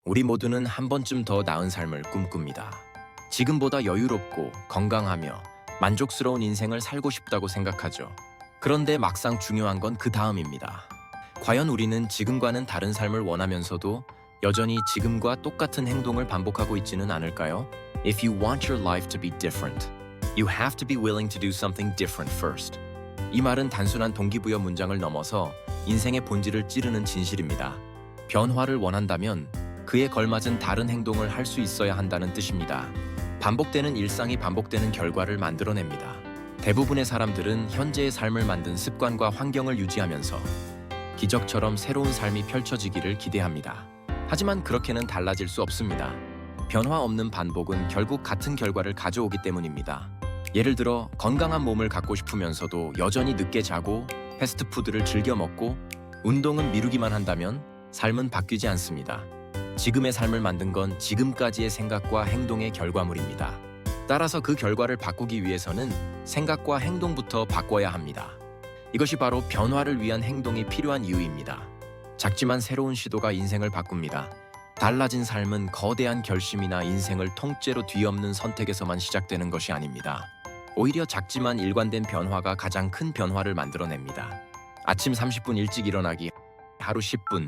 우리 모두는 한 번쯤 더 나은 삶을 꿈꿉니다. 지금보다 여유롭고 건강하며 만족스러운 인생을 살고 싶다고 생각하죠. 그런데 막상 중요한 건 그 다음입니다. 과연 우리는 지금과는 다른 삶을 원하면서도 여전히 지금과 똑같은 행동을 반복하고 있지는 않을까요? If you want your life to be different, you have to be willing to do something different first. 이 말은 단순한 동기부여 문장을 넘어서 인생의 본질을 찌르는 진실입니다. 변화를 원한다면 그에 걸맞은 다른 행동을 할 수 있어야 한다는 뜻입니다. 반복되는 일상이 반복되는 결과를 만들어냅니다. 대부분의 사람들은 현재의 삶을 만든 습관과 환경을 유지하면서 기적처럼 새로운 삶이 펼쳐지기를 기대합니다. 하지만 그렇게는 달라질 수 없습니다. 변화 없는 반복은 결국 같은 결과를 가져오기 때문입니다. 예를 들어 건강한 몸을 갖고 싶으면서도 여전히 늦게 자고 패스트푸드를 즐겨 먹고 운동은 미루기만 한다면 삶은 바뀌지 않습니다. 지금의 삶을 만든 건 지금까지의 생각과 행동의 결과물입니다. 따라서 그 결과를 바꾸기 위해서는 생각과 행동부터 바꿔야 합니다. 이것이 바로 변화를 위한 행동이 필요한 이유입니다. 작지만 새로운 시도가 인생을 바꿉니다. 달라진 삶은 거대한 결심이나 인생을 통째로 뒤엎는 선택에서만 시작되는 것이 아닙니다. 오히려 작지만 일관된 변화가 가장 큰 변화를 만들어냅니다. 아침 30분 일찍 일어나기, 하루 10분,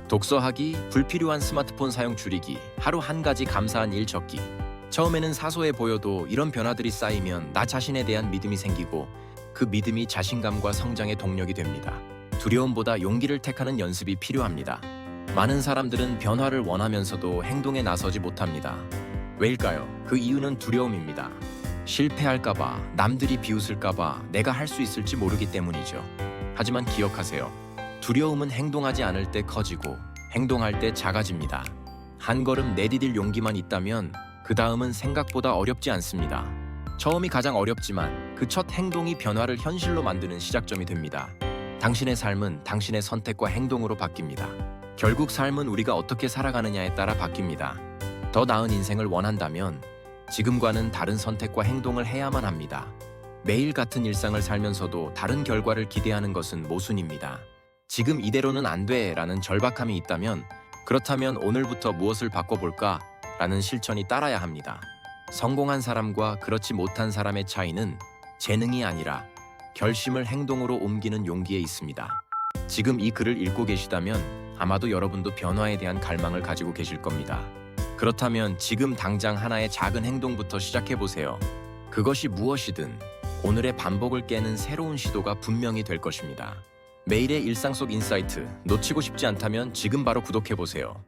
독서하기, 불필요한 스마트폰 사용 줄이기, 하루 한 가지 감사한 일 적기. 처음에는 사소해 보여도 이런 변화들이 쌓이면 나 자신에 대한 믿음이 생기고 그 믿음이 자신감과 성장의 동력이 됩니다. 두려움보다 용기를 택하는 연습이 필요합니다. 많은 사람들은 변화를 원하면서도 행동에 나서지 못합니다. 왜일까요? 그 이유는 두려움입니다. 실패할까봐, 남들이 비웃을까봐, 내가 할 수 있을지 모르기 때문이죠. 하지만 기억하세요. 두려움은 행동하지 않을 때 커지고 행동할 때 작아집니다. 한 걸음 내디딜 용기만 있다면 그 다음은 생각보다 어렵지 않습니다. 처음이 가장 어렵지만 그 첫 행동이 변화를 현실로 만드는 시작점이 됩니다. 당신의 삶은 당신의 선택과 행동으로 바뀝니다. 결국 삶은 우리가 어떻게 살아가느냐에 따라 바뀝니다. 더 나은 인생을 원한다면 지금과는 다른 선택과 행동을 해야만 합니다. 매일 같은 일상을 살면서도 다른 결과를 기대하는 것은 모순입니다. 지금 이대로는 안 돼 라는 절박함이 있다면 그렇다면 오늘부터 무엇을 바꿔볼까? 라는 실천이 따라야 합니다. 성공한 사람과 그렇지 못한 사람의 차이는 재능이 아니라 결심을 행동으로 옮기는 용기에 있습니다. 지금 이 글을 읽고 계시다면 아마도 여러분도 변화에 대한 갈망을 가지고 계실 겁니다. 그렇다면 지금 당장 하나의 작은 행동부터 시작해보세요. 그것이 무엇이든 오늘의 반복을 깨는 새로운 시도가 분명히 될 것입니다. 매일의 일상 속 인사이트 놓치고 싶지 않다면 지금 바로 구독해보세요.